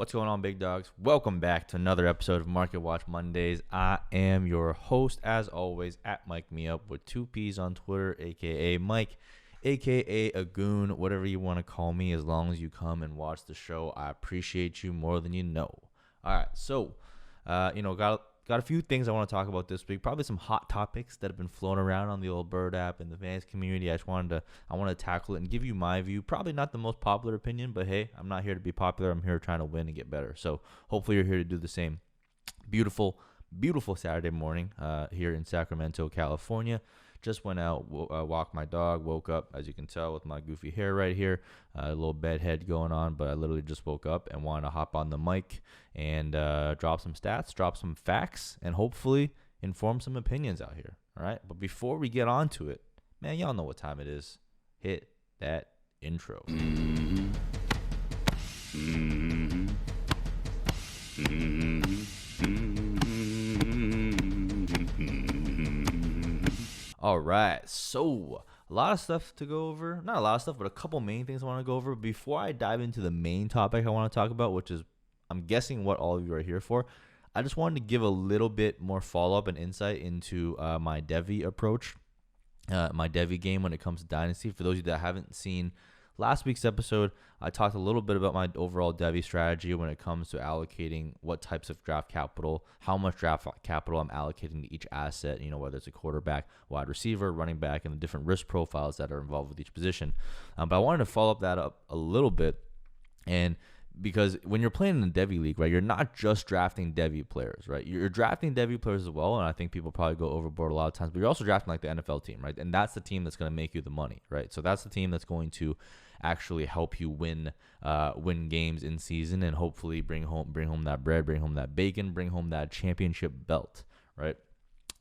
What's going on, big dogs? Welcome back to another episode of Market Watch Mondays. I am your host, as always, at Mike Me Up with 2Ps on Twitter, aka Mike, aka a goon, whatever you want to call me, as long as you come and watch the show. I appreciate you more than you know. All right, so got a few things I want to talk about this week. Probably some hot topics that have been floating around on the old Bird app and the fans community. I want to tackle it and give you my view. Probably not the most popular opinion, but hey, I'm not here to be popular. I'm here trying to win and get better. So hopefully you're here to do the same. Beautiful Saturday morning here in Sacramento, California. Just went out, walked my dog, woke up, as you can tell, with my goofy hair right here, a little bedhead going on, but I literally just woke up and wanted to hop on the mic and drop some stats, drop some facts, and hopefully inform some opinions out here, all right? But before we get on to it, man, y'all know what time it is. Hit that intro. All right, so a lot of stuff to go over. Not a lot of stuff, but a couple main things I want to go over. Before I dive into the main topic I want to talk about, which is, I'm guessing, what all of you are here for, I just wanted to give a little bit more follow-up and insight into my Devy approach, my Devy game when it comes to Dynasty. For those of you that haven't seen last week's episode, I talked a little bit about my overall Devy strategy when it comes to allocating what types of draft capital, how much draft capital I'm allocating to each asset, whether it's a quarterback, wide receiver, running back, and the different risk profiles that are involved with each position. But I wanted to follow up that up a little bit, and because when you're playing in the Devy league, right, you're not just drafting Devy players, right? You're drafting Devy players as well, and I think people probably go overboard a lot of times, but you're also drafting like the NFL team, right? And that's the team that's going to make you the money, right? So that's the team that's going to actually help you win games in season and hopefully bring home that bread, bring home that bacon, bring home that championship belt, right?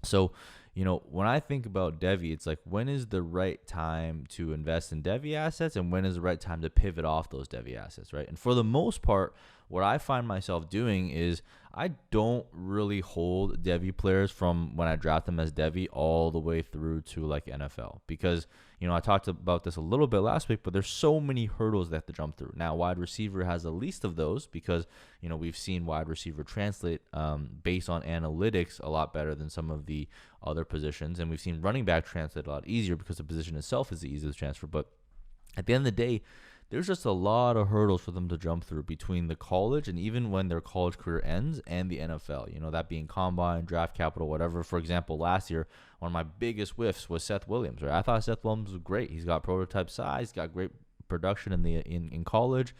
So, when I think about Devy, it's like, when is the right time to invest in Devy assets and when is the right time to pivot off those Devy assets, right? And for the most part, what I find myself doing is I don't really hold Devy players from when I draft them as Devy all the way through to like NFL, because I talked about this a little bit last week, but there's so many hurdles they have to jump through. Now, wide receiver has the least of those because we've seen wide receiver translate based on analytics a lot better than some of the other positions, and we've seen running back translate a lot easier because the position itself is the easiest transfer. But at the end of the day, there's just a lot of hurdles for them to jump through between the college and even when their college career ends and the NFL, that being combine, draft capital, whatever. For example, last year, one of my biggest whiffs was Seth Williams, right? I thought Seth Williams was great. He's got prototype size, he's got great production in college.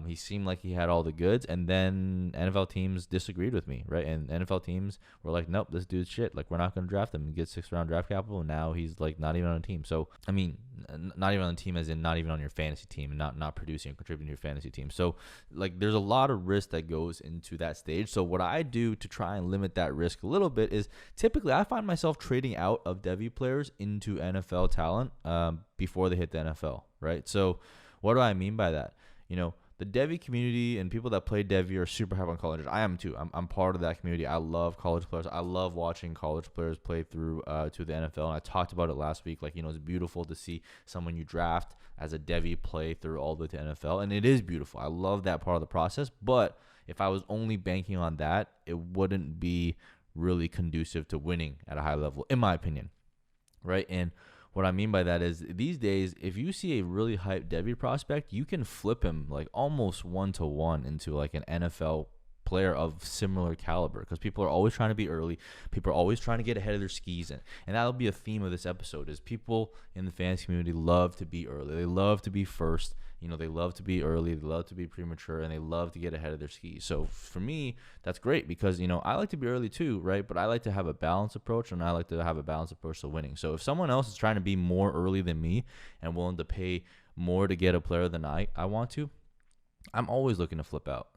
He seemed like he had all the goods, and then NFL teams disagreed with me, right? And NFL teams were like, nope, this dude's shit. Like, we're not going to draft him and get 6th round draft capital. And now he's like not even on a team. So, I mean, not even on a team as in not even on your fantasy team and not producing and contributing to your fantasy team. So, like, there's a lot of risk that goes into that stage. So what I do to try and limit that risk a little bit is typically I find myself trading out of Devy players into NFL talent before they hit the NFL, right? So what do I mean by that? The Devy community and people that play Devy are super hype on colleges. I am too. I'm part of that community. I love college players. I love watching college players play through to the NFL. And I talked about it last week. Like, it's beautiful to see someone you draft as a Devy play through all the way to NFL. And it is beautiful. I love that part of the process. But if I was only banking on that, it wouldn't be really conducive to winning at a high level, in my opinion, right? And what I mean by that is these days, if you see a really hyped Devy prospect, you can flip him like almost 1-to-1 into like an NFL player of similar caliber, because people are always trying to be early. People are always trying to get ahead of their skis. And that'll be a theme of this episode is people in the fantasy community love to be early. They love to be first. They love to be early. They love to be premature, and they love to get ahead of their skis. So for me, that's great because, I like to be early too, right? But I like to have a balanced approach, and I like to have a balanced approach to winning. So if someone else is trying to be more early than me and willing to pay more to get a player than I want to, I'm always looking to flip out.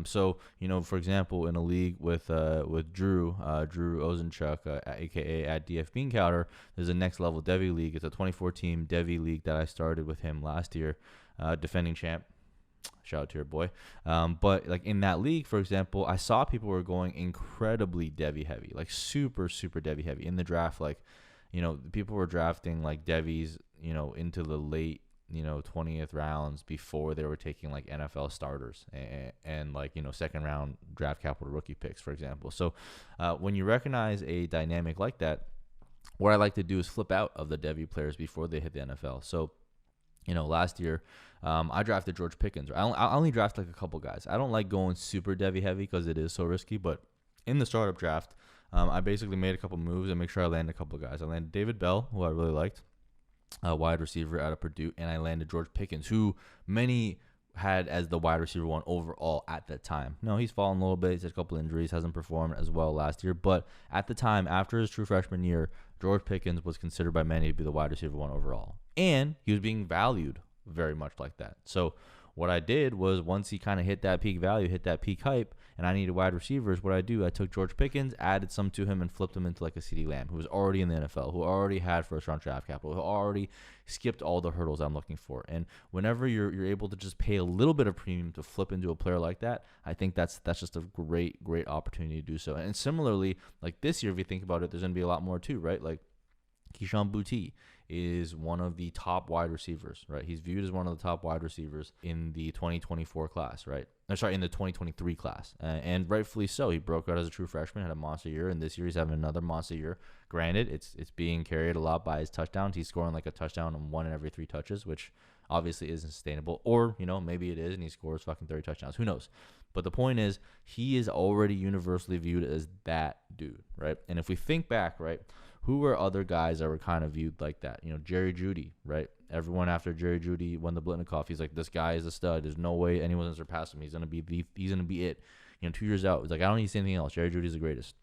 So, for example, in a league with Drew Ozenchuk, aka at DF Bean Counter, there's a next level Devy league. It's a 24-team Devy league that I started with him last year, defending champ. Shout out to your boy. But like in that league, for example, I saw people were going incredibly Devy heavy, like super, super Devy heavy in the draft. Like, people were drafting like Devys, into the late 20th rounds before they were taking like NFL starters and like, second round draft capital rookie picks, for example. So when you recognize a dynamic like that, what I like to do is flip out of the Devy players before they hit the NFL. So, last year, I drafted George Pickens. I only draft like a couple guys. I don't like going super Devy heavy because it is so risky. But in the startup draft, I basically made a couple moves and make sure I landed a couple guys. I landed David Bell, who I really liked, a wide receiver out of Purdue, and I landed George Pickens, who many had as the wide receiver 1 overall at that time. No, he's fallen a little bit. He's had a couple injuries, hasn't performed as well last year. But at the time, after his true freshman year, George Pickens was considered by many to be the wide receiver 1 overall. And he was being valued very much like that. So what I did was, once he kind of hit that peak value, hit that peak hype, and I needed wide receivers, what I took George Pickens, added some to him, and flipped him into like a CeeDee Lamb, who was already in the NFL, who already had first-round draft capital, who already skipped all the hurdles I'm looking for. And whenever you're able to just pay a little bit of premium to flip into a player like that, I think that's just a great opportunity to do so. And similarly, like this year, if you think about it, there's going to be a lot more too, right? Like Keyshawn Boutte is one of the top wide receivers, right? He's viewed as one of the top wide receivers in the 2024 class, right? In the 2023 class. And rightfully so. He broke out as a true freshman, had a monster year, and this year he's having another monster year. Granted, it's being carried a lot by his touchdowns. He's scoring like a touchdown on 1 in every 3 touches, which obviously isn't sustainable. Or, maybe it is, and he scores fucking 30 touchdowns. Who knows? But the point is, he is already universally viewed as that dude, right? And if we think back, right, who were other guys that were kind of viewed like that? Jerry Jeudy, right? Everyone after Jerry Jeudy won the Blitnikoff, he's like, this guy is a stud. There's no way anyone's gonna surpass him. He's gonna be it. 2 years out, it's like, I don't need to say anything else. Jerry Judy's the greatest.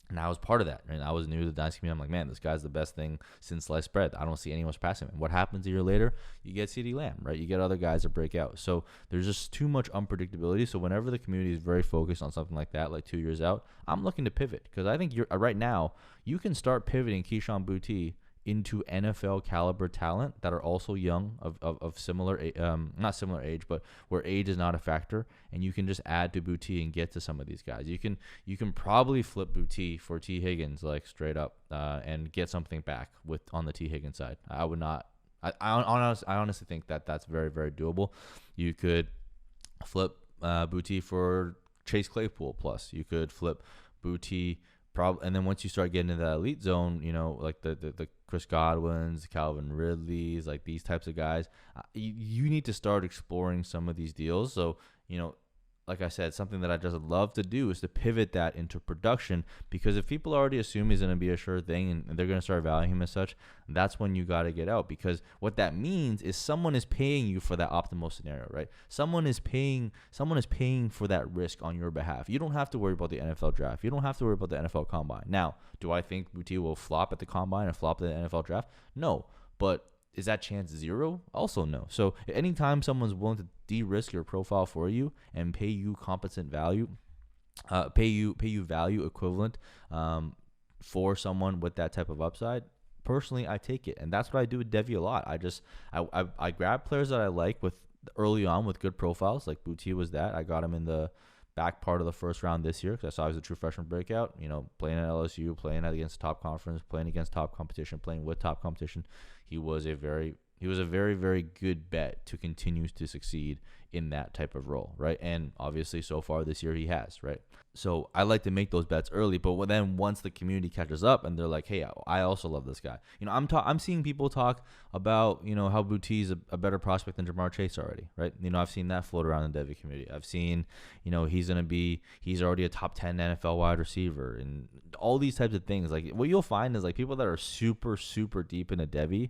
And I was part of that. And I was new to the Dynasty community. I'm like, man, this guy's the best thing since sliced bread. I don't see anyone surpassing him. And what happens a year later? You get CeeDee Lamb, right? You get other guys that break out. So there's just too much unpredictability. So whenever the community is very focused on something like that, like 2 years out, I'm looking to pivot. Because I think right now, you can start pivoting Keyshawn Boutte into NFL caliber talent that are also young, of similar, not similar age, but where age is not a factor, and you can just add to Boutte and get to some of these guys. You can probably flip Boutte for T. Higgins, like straight up, and get something back on the T. Higgins side. I would not. I honestly think that that's very, very doable. You could flip Boutte for Chase Claypool plus. You could flip Boutte. And then once you start getting into that elite zone, like the Chris Godwins, Calvin Ridleys, like these types of guys, you need to start exploring some of these deals. So, like I said, something that I just love to do is to pivot that into production, because if people already assume he's going to be a sure thing and they're going to start valuing him as such, that's when you got to get out, because what that means is someone is paying you for that optimal scenario, right? Someone is paying for that risk on your behalf. You don't have to worry about the NFL draft. You don't have to worry about the NFL combine. Now, do I think Boutte will flop at the combine and flop at the NFL draft? No, but is that chance 0? Also no. So anytime someone's willing to de-risk your profile for you and pay you competent value, pay you value equivalent for someone with that type of upside, personally, I take it. And that's what I do with Devy a lot. I grab players that I like with early on with good profiles, like Boutte was that. I got him in the back part of the first round this year because I saw he was a true freshman breakout, playing at LSU, playing against top conference, playing against top competition, playing with top competition. He was a very, very good bet to continue to succeed in that type of role, right? And obviously so far this year he has, right? So I like to make those bets early, but then once the community catches up and they're like, hey, I also love this guy. I'm seeing people talk about, how Boutte is a better prospect than JaMarr Chase already, right? I've seen that float around in the Devy community. I've seen, he's already a top 10 NFL wide receiver and all these types of things. Like what you'll find is like people that are super, super deep into Devy,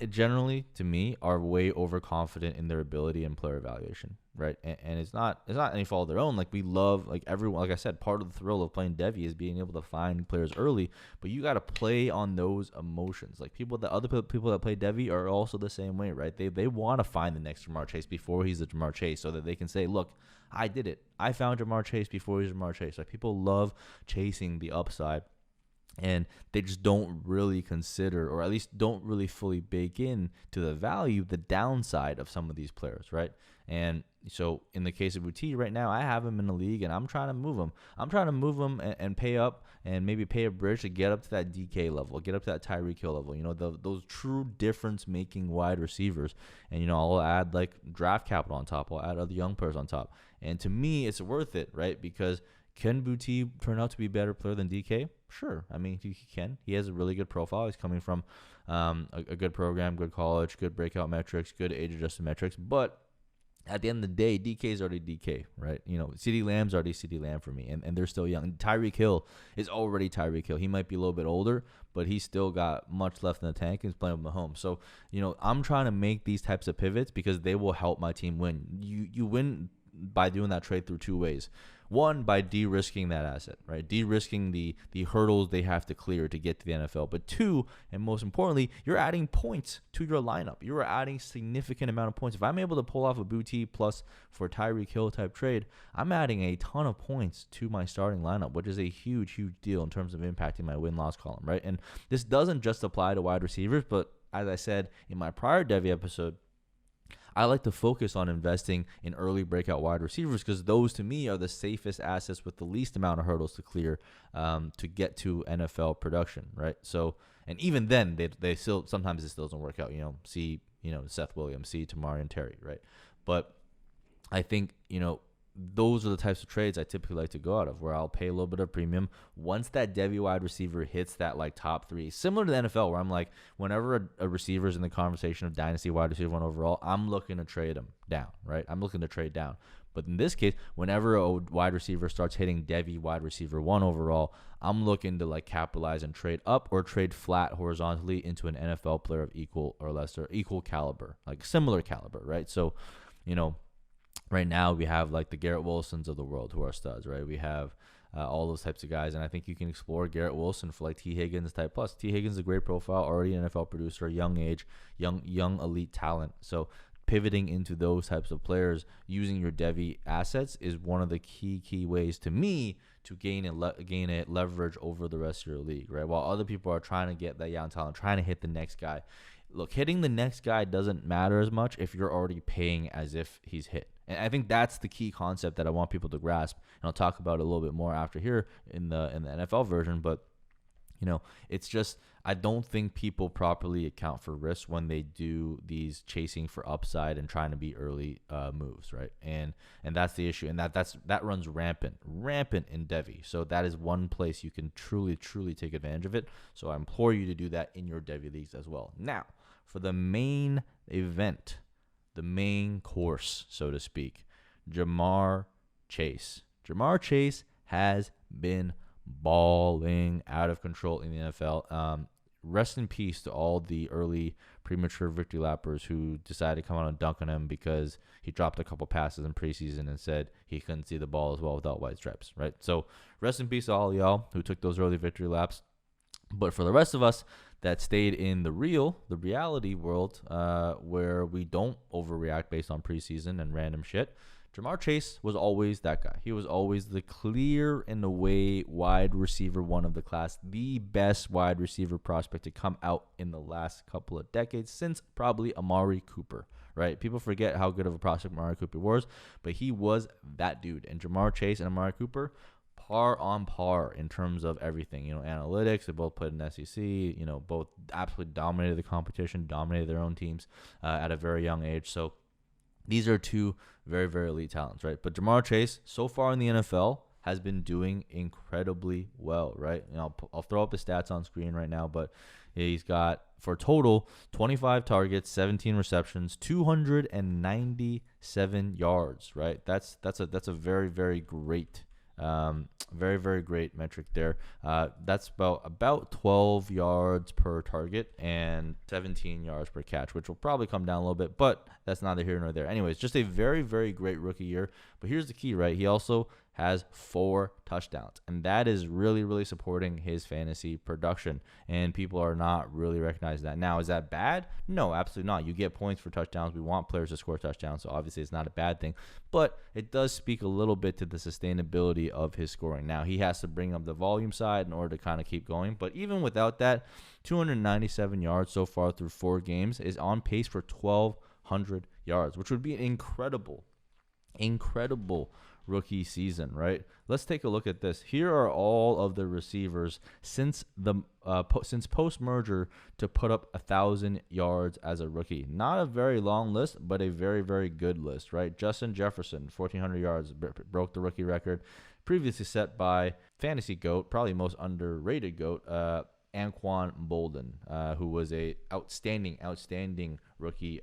generally, to me, are way overconfident in their ability and player evaluation, right? And it's not any fault of their own. Like we love, like everyone, like I said, part of the thrill of playing Devy is being able to find players early. But you got to play on those emotions. Like other people that play Devy are also the same way, right? They want to find the next JaMarr Chase before he's a JaMarr Chase, so that they can say, look, I did it. I found JaMarr Chase before he's JaMarr Chase. Like people love chasing the upside. And they just don't really consider, or at least don't really fully bake in to the value, the downside of some of these players, right? And So in the case of Boutte right now, I have him in the league, and I'm trying to move him. I'm trying to move him and pay up and maybe pay a bridge to get up to that DK level, get up to that Tyreek Hill level. Those true difference-making wide receivers. And, I'll add, like, draft capital on top. I'll add other young players on top. And to me, it's worth it, right? Because can Boutte turn out to be a better player than DK? Sure. I mean, he can. He has a really good profile. He's coming from a good program, good college, good breakout metrics, good age-adjusted metrics. But at the end of the day, DK is already DK, right? CeeDee Lamb's already CeeDee Lamb for me, and they're still young. And Tyreek Hill is already Tyreek Hill. He might be a little bit older, but he's still got much left in the tank, and he's playing with Mahomes. So, I'm trying to make these types of pivots because they will help my team win. You win by doing that trade through two ways. One, by de-risking that asset, right? De-risking the hurdles they have to clear to get to the NFL. But two, and most importantly, you're adding points to your lineup. You're adding significant amount of points. If I'm able to pull off a Boutte plus for Tyreek Hill type trade, I'm adding a ton of points to my starting lineup, which is a huge, huge deal in terms of impacting my win-loss column, right? And this doesn't just apply to wide receivers, but as I said in my prior Devy episode, I like to focus on investing in early breakout wide receivers because those, to me, are the safest assets with the least amount of hurdles to clear to get to NFL production, right? So, and even then, they still sometimes it still doesn't work out. See Seth Williams, see Tamari and Terry, right? But I think those are the types of trades I typically like to go out of, where I'll pay a little bit of premium once that Devy wide receiver hits that like top three, similar to the NFL, where I'm like, whenever a receiver is in the conversation of Dynasty wide receiver one overall, I'm looking to trade him down, right? I'm looking to trade down. But in this case, whenever a wide receiver starts hitting Devy wide receiver one overall, I'm looking to like capitalize and trade up or trade flat horizontally into an NFL player of equal or lesser, equal caliber, like similar caliber, right? So, right now, we have like the Garrett Wilsons of the world who are studs, right? We have all those types of guys, and I think you can explore Garrett Wilson for like T. Higgins type plus. T. Higgins is a great profile, already an NFL producer, young age, young elite talent. So pivoting into those types of players using your Devy assets is one of the key ways to me to gain a leverage over the rest of your league, right? While other people are trying to get that young talent, trying to hit the next guy. Look, hitting the next guy doesn't matter as much if you're already paying as if he's hit. And I think that's the key concept that I want people to grasp. And I'll talk about it a little bit more after here in the NFL version. But, it's just I don't think people properly account for risk when they do these chasing for upside and trying to be early moves, right? And that's the issue. And that runs rampant in Devy. So that is one place you can truly take advantage of it. So I implore you to do that in your Devy leagues as well. Now, for the main event, the main course, so to speak, JaMarr Chase. JaMarr Chase has been balling out of control in the NFL. Rest in peace to all the early premature victory lappers who decided to come out and dunk on him because he dropped a couple passes in preseason and said he couldn't see the ball as well without white stripes, right? So rest in peace to all y'all who took those early victory laps. But for the rest of us that stayed in the reality world, where we don't overreact based on preseason and random shit, JaMarr Chase was always that guy. He was always the clear and away wide receiver one of the class, the best wide receiver prospect to come out in the last couple of decades since probably Amari Cooper, right? People forget how good of a prospect Amari Cooper was, but he was that dude. And JaMarr Chase and Amari Cooper, par on par in terms of everything. Analytics, they both played in SEC, both absolutely dominated the competition, dominated their own teams at a very young age. So these are two very, very elite talents, right? But JaMarr Chase, so far in the NFL, has been doing incredibly well, right? I'll throw up his stats on screen right now, but he's got, for total, 25 targets, 17 receptions, 297 yards, right? That's a very, very great very, very great metric there. That's about 12 yards per target and 17 yards per catch, which will probably come down a little bit, but that's neither here nor there. Anyways, just a very, very great rookie year. But here's the key, right? He also has 4 touchdowns, and that is really, really supporting his fantasy production, and people are not really recognizing that. Now, is that bad? No, absolutely not. You get points for touchdowns. We want players to score touchdowns, so obviously it's not a bad thing, but it does speak a little bit to the sustainability of his scoring. Now, he has to bring up the volume side in order to kind of keep going, but even without that, 297 yards so far through 4 games is on pace for 1,200 yards, which would be incredible Incredible rookie season, right? Let's take a look at this. Here are all of the receivers since since post merger to put up 1,000 yards as a rookie. Not a very long list, but a very, very good list, right? Justin Jefferson, 1,400 yards, broke the rookie record previously set by fantasy GOAT, probably most underrated GOAT, Anquan Bolden, who was a outstanding rookie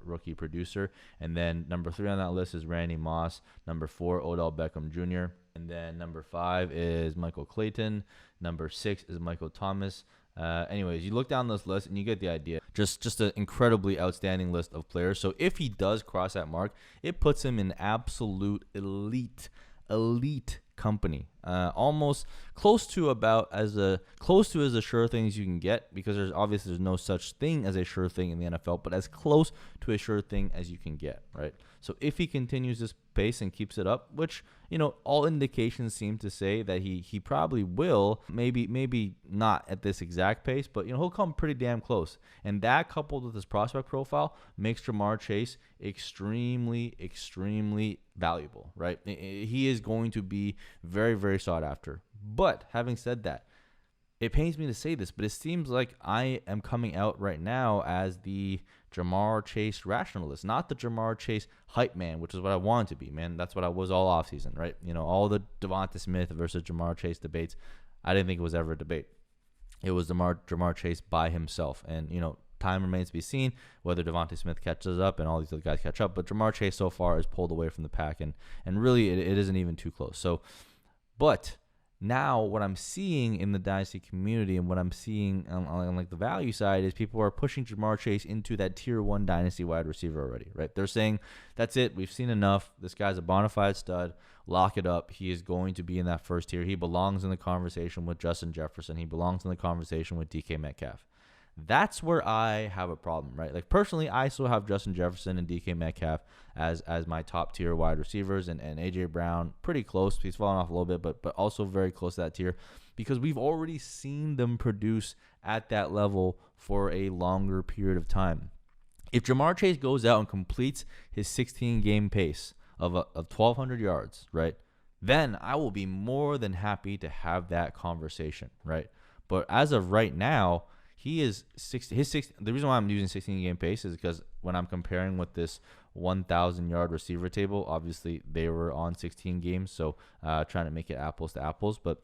rookie producer. And then number 3 on that list is Randy Moss. Number 4, Odell Beckham Jr. And then number 5 is Michael Clayton. Number 6 is Michael Thomas. Anyways, you look down this list and you get the idea. Just an incredibly outstanding list of players. So if he does cross that mark, it puts him in absolute elite company, almost close to as a sure thing as you can get, because there's no such thing as a sure thing in the NFL, but as close to a sure thing as you can get, right? So if he continues this pace and keeps it up, which all indications seem to say that he probably will, maybe not at this exact pace, but he'll come pretty damn close. And that, coupled with his prospect profile, makes JaMarr Chase extremely valuable, right? He is going to be very, very sought after. But having said that, it pains me to say this, but it seems like I am coming out right now as the JaMarr Chase rationalist, not the JaMarr Chase hype man, which is what I wanted to be, man. That's what I was all offseason, right? All the Devonta Smith versus JaMarr Chase debates, I didn't think it was ever a debate. It was JaMarr Chase by himself. And, time remains to be seen whether Devonta Smith catches up and all these other guys catch up. But JaMarr Chase so far is pulled away from the pack, and really it isn't even too close. So, but now what I'm seeing in the Dynasty community and what I'm seeing on like the value side is people are pushing JaMarr Chase into that tier 1 Dynasty wide receiver already, right? They're saying, that's it. We've seen enough. This guy's a bona fide stud. Lock it up. He is going to be in that first tier. He belongs in the conversation with Justin Jefferson. He belongs in the conversation with DK Metcalf. That's where I have a problem, right? Like, personally, I still have Justin Jefferson and DK Metcalf as my top tier wide receivers, and AJ Brown pretty close. He's fallen off a little bit, but also very close to that tier, because we've already seen them produce at that level for a longer period of time. If JaMarr Chase goes out and completes his 16-game pace of 1,200 yards, right, then I will be more than happy to have that conversation, right? But as of right now, he is 60. The reason why I'm using 16-game pace is because when I'm comparing with this 1,000-yard receiver table, obviously they were on 16 games, so trying to make it apples to apples. But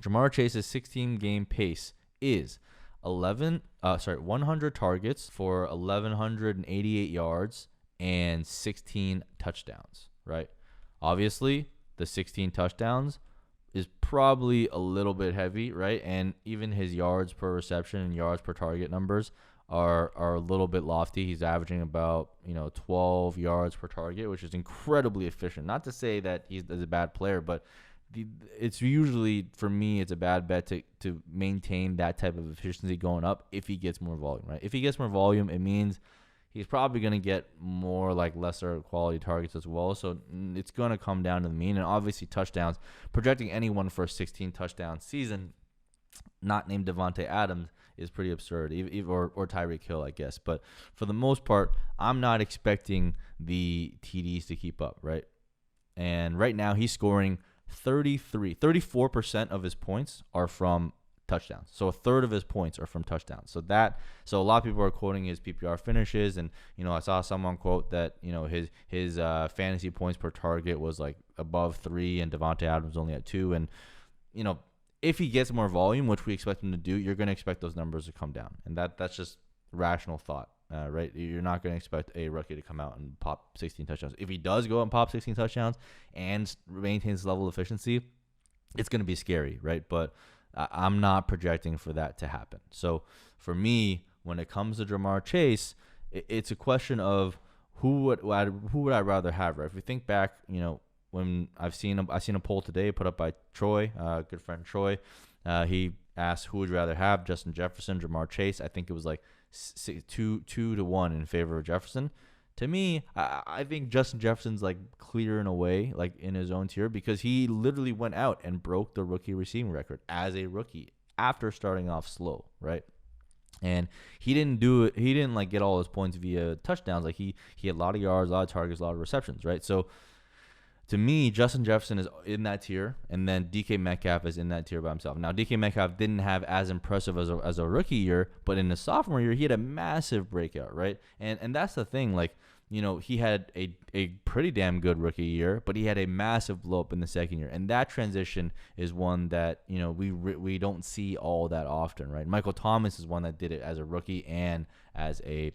JaMarr Chase's 16-game pace is 100 targets for 1,188 yards and 16 touchdowns, right? Obviously, the 16 touchdowns is probably a little bit heavy, right? And even his yards per reception and yards per target numbers are a little bit lofty. He's averaging about 12 yards per target, which is incredibly efficient. Not to say that he's a bad player, but it's usually, for me, it's a bad bet to maintain that type of efficiency going up if he gets more volume, right? If he gets more volume, it means he's probably going to get more like lesser quality targets as well. So it's going to come down to the mean. And obviously touchdowns, projecting anyone for a 16 touchdown season, not named Devontae Adams, is pretty absurd, or Tyreek Hill, I guess. But for the most part, I'm not expecting the TDs to keep up, right? And right now he's scoring 34% of his points are from touchdowns. So a third of his points are from touchdowns. So a lot of people are quoting his PPR finishes, and I saw someone quote that his fantasy points per target was like above 3, and Devontae Adams only at 2. And if he gets more volume, which we expect him to do, you're going to expect those numbers to come down, and that's just rational thought, right? You're not going to expect a rookie to come out and pop 16 touchdowns. If he does go out and pop 16 touchdowns and maintains his level of efficiency, it's going to be scary, right? But I'm not projecting for that to happen. So for me, when it comes to JaMarr Chase, it's a question of who would I rather have, right? If we think back, when I've seen a poll today put up by Troy, good friend Troy. He asked who would you rather have, Justin Jefferson, JaMarr Chase. I think it was like 2-1 in favor of Jefferson. To me, I think Justin Jefferson's like clear in a way, like in his own tier, because he literally went out and broke the rookie receiving record as a rookie after starting off slow, right? And he didn't do it. He didn't like get all his points via touchdowns. Like he had a lot of yards, a lot of targets, a lot of receptions, right? So To me, Justin Jefferson is in that tier, and then DK Metcalf is in that tier by himself. Now, DK Metcalf didn't have as impressive as a rookie year, but in his sophomore year, he had a massive breakout, right? And that's the thing, like, he had a pretty damn good rookie year, but he had a massive blow up in the second year, and that transition is one that we don't see all that often, right? Michael Thomas is one that did it as a rookie and as a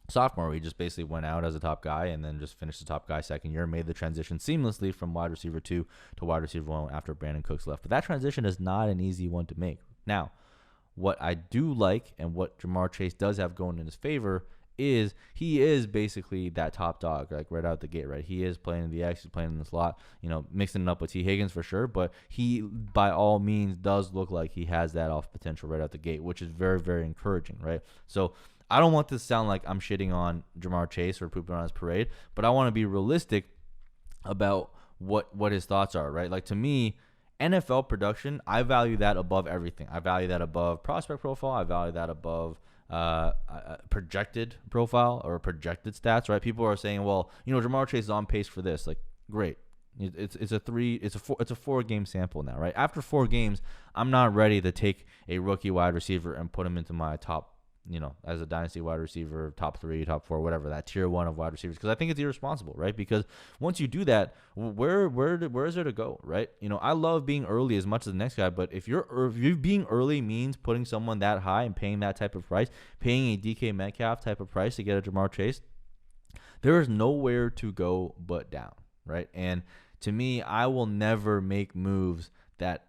sophomore. He just basically went out as a top guy and then just finished the top guy second year, made the transition seamlessly from wide receiver 2 to wide receiver 1 after Brandon Cooks left. But that transition is not an easy one to make. Now, what I do like and what JaMarr Chase does have going in his favor is he is basically that top dog, like right out the gate, right? He is playing in the X, he's playing in the slot, mixing it up with T. Higgins for sure, but he, by all means, does look like he has that off potential right out the gate, which is very, very encouraging, right? So I don't want this to sound like I'm shitting on JaMarr Chase or pooping on his parade, but I want to be realistic about what his thoughts are, right? Like, to me, NFL production, I value that above everything. I value that above prospect profile. I value that above projected profile or projected stats, right? People are saying, well, JaMarr Chase is on pace for this. Like, great. It's a 4-game sample now, right? After 4 games, I'm not ready to take a rookie wide receiver and put him into my top, as a dynasty wide receiver, top 3, top 4, whatever, that tier 1 of wide receivers, because I think it's irresponsible, right? Because once you do that, where is there to go, right? I love being early as much as the next guy, but if you being early means putting someone that high and paying that type of price, paying a DK Metcalf type of price to get a JaMarr Chase, there is nowhere to go but down, right? And to me, I will never make moves that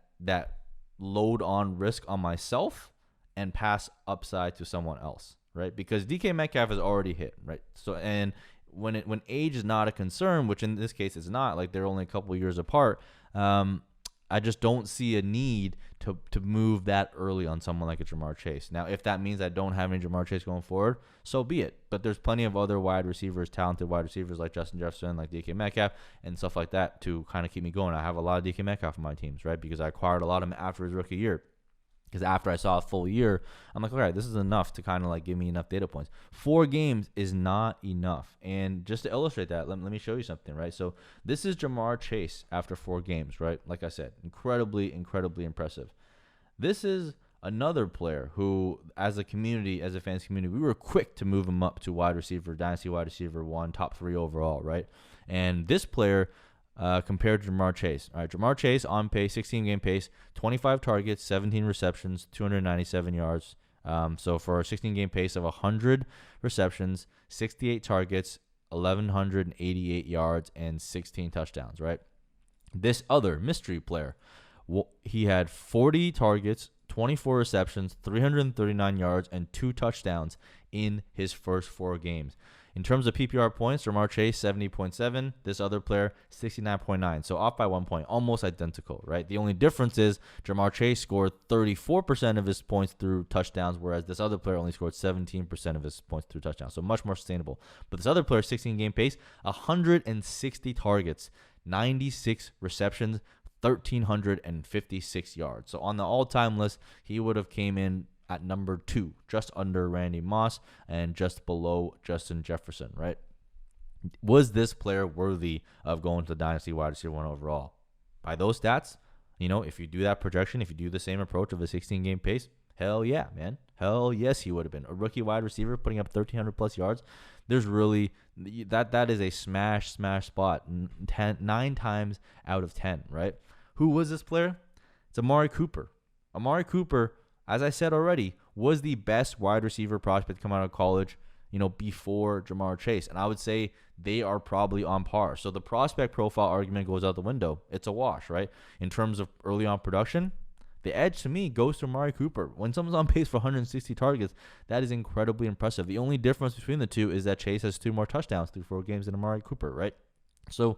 load on risk on myself and pass upside to someone else, right? Because DK Metcalf is already hit, right? So, and when age is not a concern, which in this case is not, like they're only a couple of years apart, I just don't see a need to move that early on someone like a JaMarr Chase. Now, if that means I don't have any JaMarr Chase going forward, so be it. But there's plenty of other wide receivers, talented wide receivers like Justin Jefferson, like DK Metcalf, and stuff like that to kind of keep me going. I have a lot of DK Metcalf on my teams, right? Because I acquired a lot of him after his rookie year. Because after I saw a full year, I'm like, all right, this is enough to kind of like give me enough data points. 4 games is not enough. And just to illustrate that, let me show you something, right? So this is JaMarr Chase after 4 games, right? Like I said, incredibly, incredibly impressive. This is another player who, as a community, as a fans community, we were quick to move him up to wide receiver, dynasty wide receiver 1, top 3 overall, right? And this player, compared to JaMarr Chase. All right, JaMarr Chase on pace, 16-game pace, 25 targets, 17 receptions, 297 yards. So for a 16-game pace of 100 receptions, 68 targets, 1,188 yards, and 16 touchdowns, right? This other mystery player, he had 40 targets, 24 receptions, 339 yards, and 2 touchdowns in his first 4 games. In terms of PPR points, JaMarr Chase, 70.7. This other player, 69.9. So off by 1 point, almost identical, right? The only difference is JaMarr Chase scored 34% of his points through touchdowns, whereas this other player only scored 17% of his points through touchdowns. So much more sustainable. But this other player, 16-game pace, 160 targets, 96 receptions, 1,356 yards. So on the all-time list, he would have came in at number 2, just under Randy Moss and just below Justin Jefferson, right? Was this player worthy of going to the Dynasty wide receiver 1 overall? By those stats, if you do that projection, if you do the same approach of a 16-game pace, hell yeah, man. Hell yes, he would have been. A rookie wide receiver putting up 1,300 plus yards. There's really, that is a smash spot 9 times out of 10, right? Who was this player? It's Amari Cooper. Amari Cooper, as I said already, was the best wide receiver prospect to come out of college, before JaMarr Chase. And I would say they are probably on par. So the prospect profile argument goes out the window. It's a wash, right? In terms of early on production, the edge to me goes to Amari Cooper. When someone's on pace for 160 targets, that is incredibly impressive. The only difference between the two is that Chase has 2 more touchdowns through 4 games than Amari Cooper, right? So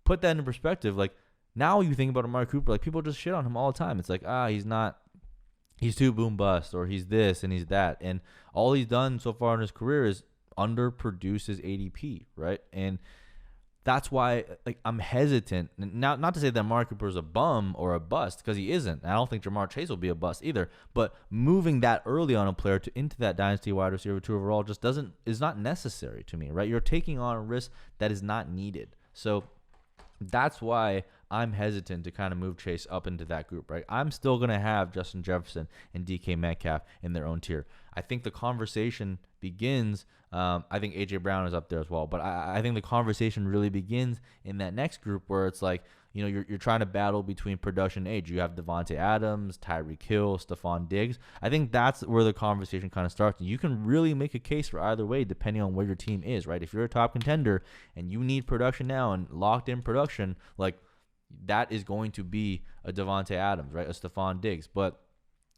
put that in perspective. Like, now you think about Amari Cooper, like people just shit on him all the time. It's like, he's too boom bust, or he's this and he's that. And all he's done so far in his career is underproduce his ADP, right? And that's why, like, I'm hesitant. Not to say that Amari Cooper is a bum or a bust, because he isn't. I don't think JaMarr Chase will be a bust either. But moving that early on a player into that dynasty wide receiver 2 overall just is not necessary to me, right? You're taking on a risk that is not needed. So That's why I'm hesitant to kind of move Chase up into that group, right? I'm still going to have Justin Jefferson and DK Metcalf in their own tier. I think the conversation begins. I think A.J. Brown is up there as well. But I think the conversation really begins in that next group where it's like, you're trying to battle between production and age. You have Devontae Adams, Tyreek Hill, Stephon Diggs. I think that's where the conversation kind of starts. And you can really make a case for either way depending on where your team is, right? If you're a top contender and you need production now and locked in production, like that is going to be a Devontae Adams, right? A Stephon Diggs. But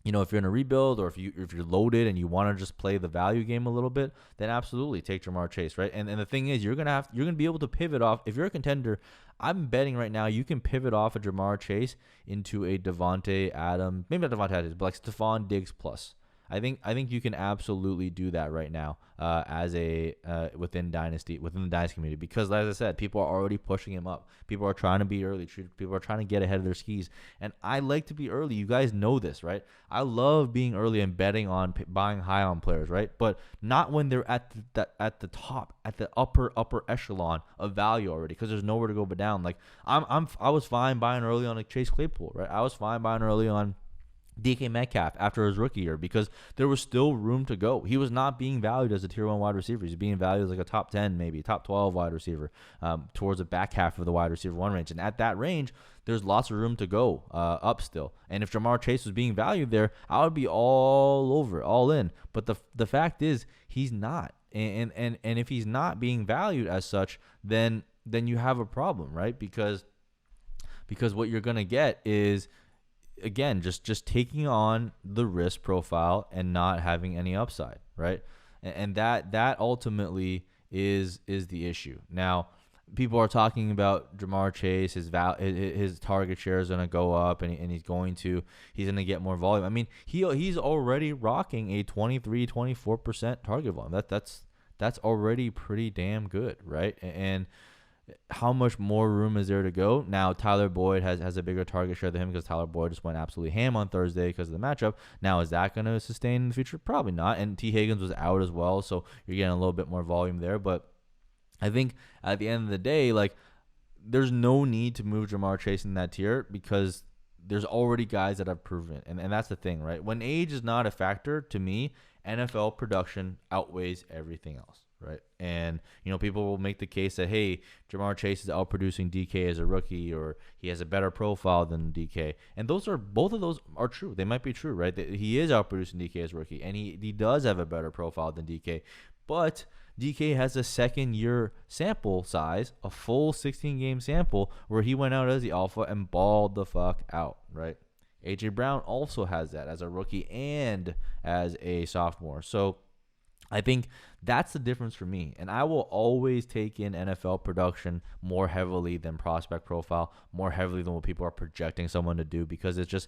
if you're in a rebuild or if you're loaded and you want to just play the value game a little bit, then absolutely take JaMarr Chase, right? And the thing is, you're gonna be able to pivot off. If you're a contender, I'm betting right now you can pivot off a JaMarr Chase into a Devontae Adams, maybe not Devontae Adams, but like Stephon Diggs plus. I think you can absolutely do that right now as a within the Dynasty community, because as I said, people are already pushing him up. People are trying to be early. People are trying to get ahead of their skis, and I like to be early. You guys know this, right? I love being early and betting on buying high on players, right? But not when they're at the top, at the upper echelon of value already, because there's nowhere to go but down. Like I was fine buying early on like Chase Claypool, right? I was fine buying early on DK Metcalf after his rookie year because there was still room to go. He was not being valued as a tier 1 wide receiver. He's being valued as like a top 10, maybe top 12 wide receiver towards the back half of the wide receiver 1 range. And at that range, there's lots of room to go up still. And if JaMarr Chase was being valued there, I would be all in. But the fact is, he's not. And if he's not being valued as such, then you have a problem, right? Because what you're going to get is, again, just taking on the risk profile and not having any upside, right? And that ultimately is the issue. Now, people are talking about JaMarr Chase, his target share is going to go up, and he's going to get more volume. I mean, he's already rocking a 23-24% target volume. That's already pretty damn good, right? And how much more room is there to go? Now, Tyler Boyd has a bigger target share than him because Tyler Boyd just went absolutely ham on Thursday because of the matchup. Now, is that going to sustain in the future? Probably not. And T. Higgins was out as well, so you're getting a little bit more volume there. But I think at the end of the day, like, there's no need to move JaMarr Chase in that tier because there's already guys that have proven it. And that's the thing, right? When age is not a factor, to me, NFL production outweighs everything else. Right. And, people will make the case that, hey, JaMarr Chase is outproducing DK as a rookie, or he has a better profile than DK. And both of those are true. They might be true, right? That he is outproducing DK as a rookie, and he does have a better profile than DK. But DK has a second-year sample size, a full 16-game sample, where he went out as the alpha and balled the fuck out, right? A.J. Brown also has that as a rookie and as a sophomore. So I think that's the difference for me. And I will always take in NFL production more heavily than prospect profile, more heavily than what people are projecting someone to do, because it just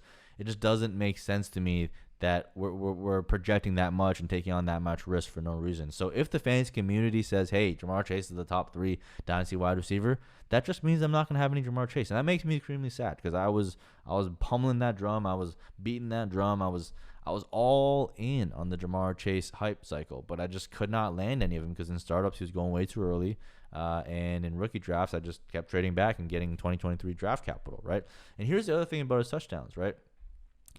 doesn't make sense to me that we're projecting that much and taking on that much risk for no reason. So if the fans community says, hey, JaMarr Chase is the top 3 Dynasty wide receiver, that just means I'm not going to have any JaMarr Chase. And that makes me extremely sad because I was pummeling that drum. I was beating that drum. I was all in on the JaMarr Chase hype cycle, but I just could not land any of them because in startups he was going way too early, and in rookie drafts I just kept trading back and getting 2023 draft capital, right? And here's the other thing about his touchdowns, right?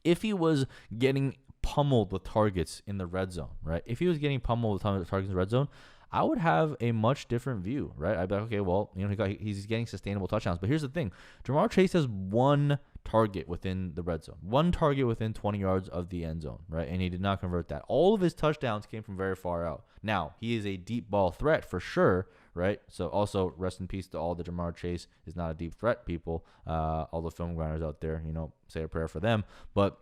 If he was getting pummeled with targets in the red zone, right? If he was getting pummeled with targets in the red zone, I would have a much different view, right? I'd be like, okay, well, he's getting sustainable touchdowns. But here's the thing. JaMarr Chase has one target within the red zone, one target within 20 yards of the end zone, right? And he did not convert that. All of his touchdowns came from very far out. Now, he is a deep ball threat for sure, right? So also rest in peace to all the JaMarr Chase is not a deep threat people, all the film grinders out there, say a prayer for them. But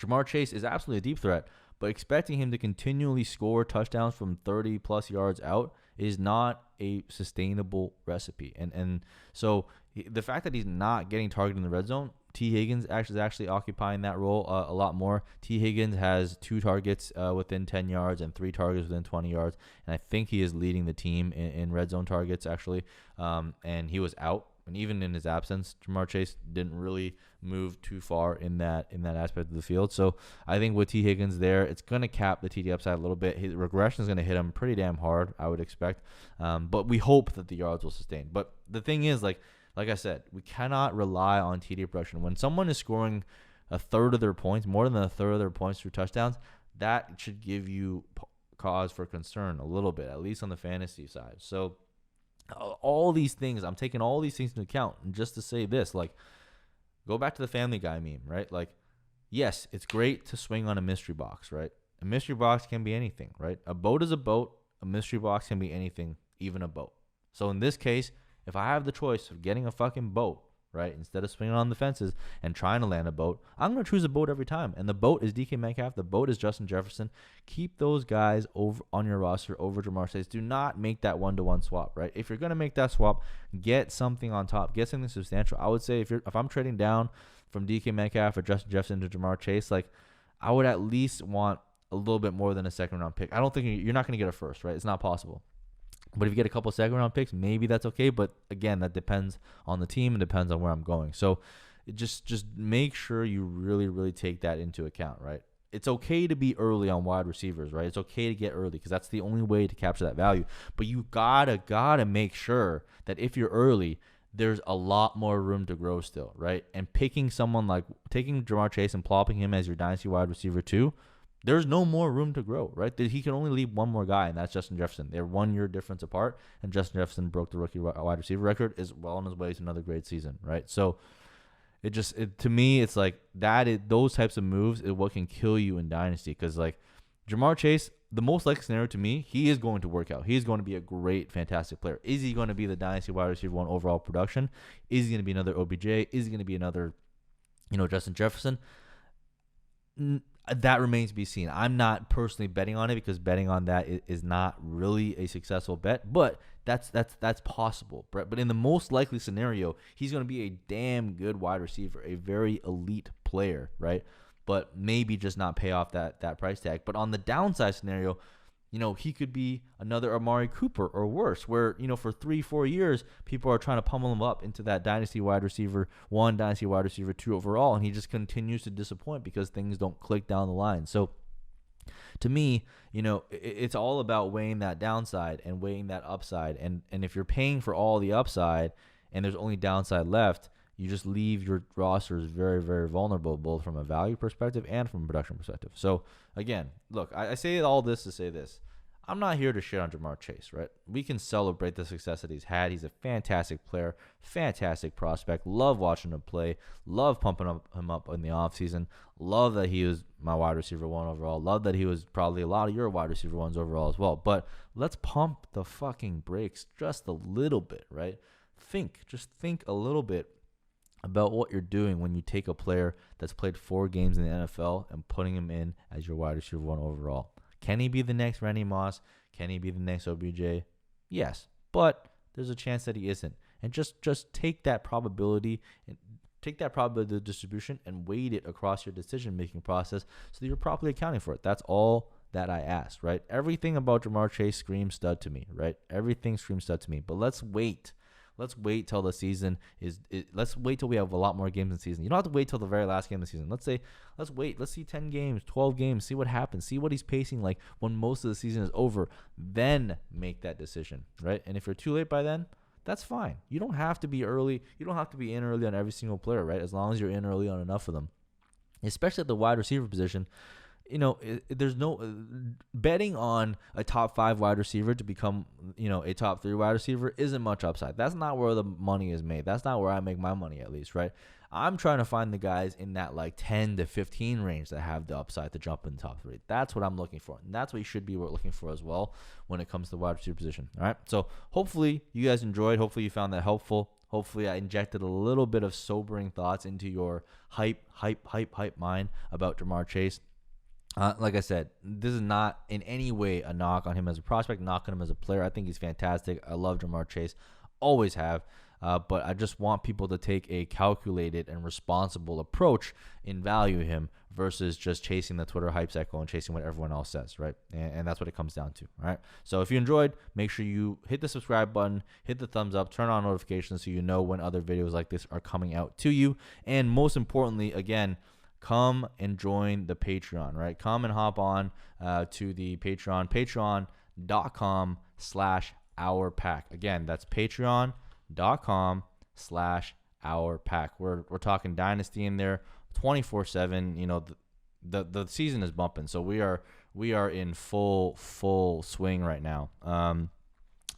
JaMarr Chase is absolutely a deep threat. But expecting him to continually score touchdowns from 30-plus yards out is not a sustainable recipe. And so the fact that he's not getting targeted in the red zone, T. Higgins is actually occupying that role a lot more. T. Higgins has 2 targets within 10 yards and 3 targets within 20 yards. And I think he is leading the team in red zone targets, actually. And he was out. And even in his absence, JaMarr Chase didn't really move too far in that aspect of the field. So I think with T. Higgins there, it's going to cap the TD upside a little bit. His regression is going to hit him pretty damn hard, I would expect. But we hope that the yards will sustain. But the thing is, like like I said, we cannot rely on TD production. When someone is scoring a third of their points, more than a third of their points through touchdowns, that should give you cause for concern a little bit, at least on the fantasy side. So all these things, I'm taking all these things into account. And just to say this, like, go back to the Family Guy meme, right? Like, yes, it's great to swing on a mystery box, right? A mystery box can be anything, right? A boat is a boat. A mystery box can be anything, even a boat. So in this case, if I have the choice of getting a fucking boat, right, instead of swinging on the fences and trying to land a boat, I'm going to choose a boat every time. And the boat is DK Metcalf. The boat is Justin Jefferson. Keep those guys over on your roster over JaMarr Chase. Do not make that one-to-one swap, right? If you're going to make that swap, get something on top. Get something substantial. I would say if I'm trading down from DK Metcalf or Justin Jefferson to JaMarr Chase, like, I would at least want a little bit more than a second-round pick. I don't think you're not going to get a first, right? It's not possible. But if you get a couple second-round picks, maybe that's okay. But again, that depends on the team and depends on where I'm going. So just make sure you really, really take that into account, right? It's okay to be early on wide receivers, right? It's okay to get early because that's the only way to capture that value. But you gotta make sure that if you're early, there's a lot more room to grow still, right? And picking someone like taking JaMarr Chase and plopping him as your dynasty wide receiver 2, there's no more room to grow, right? He can only leave one more guy, and that's Justin Jefferson. They're 1 year difference apart, and Justin Jefferson broke the rookie wide receiver record, is well on his way to another great season, right? So to me, it's like those types of moves is what can kill you in Dynasty because, like, JaMarr Chase, the most likely scenario to me, he is going to work out. He is going to be a great, fantastic player. Is he going to be the Dynasty wide receiver 1 overall production? Is he going to be another OBJ? Is he going to be another, Justin Jefferson? That remains to be seen. I'm not personally betting on it because betting on that is not really a successful bet, but that's possible. But in the most likely scenario, he's going to be a damn good wide receiver, a very elite player, right? But maybe just not pay off that price tag. But on the downside scenario, he could be another Amari Cooper or worse, where, for 3-4 years, people are trying to pummel him up into that Dynasty wide receiver 1, Dynasty wide receiver 2 overall, and he just continues to disappoint because things don't click down the line. So to me, it's all about weighing that downside and weighing that upside. And if you're paying for all the upside and there's only downside left, you just leave your rosters very, very vulnerable, both from a value perspective and from a production perspective. So, again, look, I say all this to say this. I'm not here to shit on JaMarr Chase, right? We can celebrate the success that he's had. He's a fantastic player, fantastic prospect. Love watching him play. Love pumping him up in the offseason. Love that he was my wide receiver 1 overall. Love that he was probably a lot of your wide receiver 1s overall as well. But let's pump the fucking brakes just a little bit, right? Just think a little bit about what you're doing when you take a player that's played 4 games in the NFL and putting him in as your wide receiver 1 overall. Can he be the next Randy Moss? Can he be the next OBJ? Yes, but there's a chance that he isn't. And just take that probability and take that probability of distribution and weight it across your decision-making process so that you're properly accounting for it. That's all that I asked, right? Everything about JaMarr Chase screams stud to me, right? Everything screams stud to me. But let's wait. Let's wait till the season let's wait till we have a lot more games in the season. You don't have to wait till the very last game of the season. Let's wait. Let's see 10 games, 12 games, see what happens, see what he's pacing like when most of the season is over. Then make that decision, right? And if you're too late by then, that's fine. You don't have to be early. You don't have to be in early on every single player, right? As long as you're in early on enough of them. Especially at the wide receiver position. There's no betting on a top 5 wide receiver to become, a top 3 wide receiver isn't much upside. That's not where the money is made. That's not where I make my money, at least, right? I'm trying to find the guys in that like 10 to 15 range that have the upside to jump in the top 3. That's what I'm looking for. And that's what you should be looking for as well when it comes to the wide receiver position. All right. So hopefully you guys enjoyed. Hopefully you found that helpful. Hopefully I injected a little bit of sobering thoughts into your hype mind about JaMarr Chase. Like I said, this is not in any way a knock on him as a prospect, knock on him as a player. I think he's fantastic. I love JaMarr Chase. Always have. But I just want people to take a calculated and responsible approach in valuing him versus just chasing the Twitter hype cycle and chasing what everyone else says, right? And that's what it comes down to, all right? So if you enjoyed, make sure you hit the subscribe button, hit the thumbs up, turn on notifications so you know when other videos like this are coming out to you. And most importantly, again, come and join the Patreon, right? Come and hop on to the Patreon, patreon.com/ourpack. Again, that's patreon.com/ourpack. our pack. We're talking Dynasty in there 24/7. You know, the season is bumping, so we are in full swing right now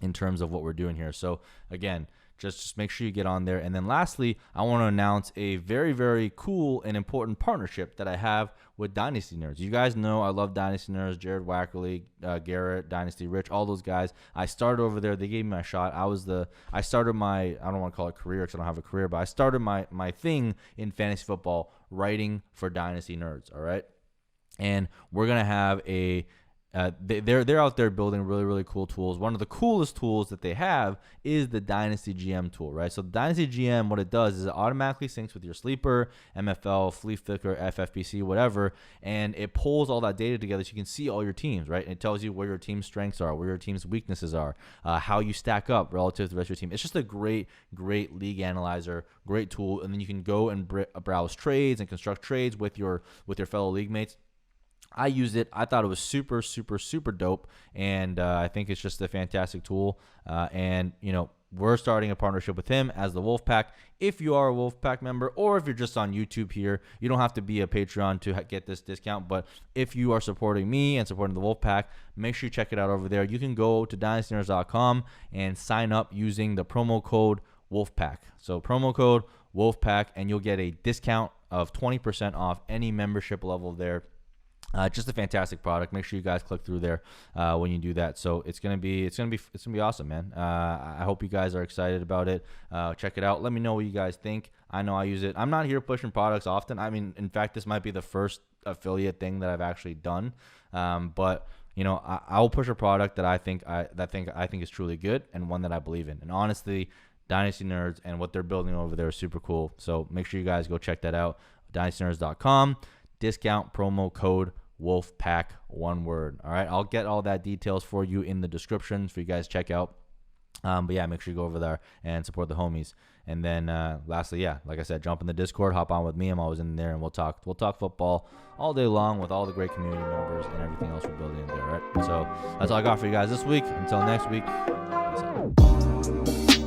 in terms of what we're doing here. So again, just make sure you get on there. And then lastly, I want to announce a very, very cool and important partnership that I have with Dynasty Nerds. You guys know I love Dynasty Nerds, Jared Wackerly, Garrett, Dynasty Rich, all those guys. I started over there. They gave me my shot. I started my, I don't want to call it career because I don't have a career, but I started my thing in fantasy football writing for Dynasty Nerds, all right? And we're going to have they're out there building really, really cool tools. One of the coolest tools that they have is the Dynasty GM tool, right? So the Dynasty GM, what it does is it automatically syncs with your sleeper, MFL, Flea Flicker, FFPC, whatever, and it pulls all that data together so you can see all your teams, right? And it tells you where your team's strengths are, where your team's weaknesses are, how you stack up relative to the rest of your team. It's just a great league analyzer, great tool, and then you can go and browse trades and construct trades with your fellow league mates. I used it. I thought it was super, super, super dope, and I think it's just a fantastic tool. And, you know, we're starting a partnership with him as the Wolfpack. If you are a Wolfpack member or if you're just on YouTube here, you don't have to be a Patreon to get this discount. But if you are supporting me and supporting the Wolfpack, make sure you check it out over there. You can go to dynastynerds.com and sign up using the promo code Wolfpack. So promo code Wolfpack, and you'll get a discount of 20% off any membership level there. Just a fantastic product. Make sure you guys click through there when you do that. So it's gonna be awesome, man. I hope you guys are excited about it. Check it out. Let me know what you guys think. I know I use it. I'm not here pushing products often. I mean, in fact, this might be the first affiliate thing that I've actually done. But you know, I will push a product that I think is truly good and one that I believe in. And honestly, Dynasty Nerds and what they're building over there is super cool. So make sure you guys go check that out. dynastynerds.com. Discount promo code Wolfpack, one word. All right, I'll get all that details for you in the description for you guys to check out. But yeah, make sure you go over there and support the homies. And then lastly, yeah, like I said, jump in the Discord, hop on with me. I'm always in there, and we'll talk football all day long with all the great community members and everything else we're building in there. All right, so that's all I got for you guys this week. Until next week, peace out.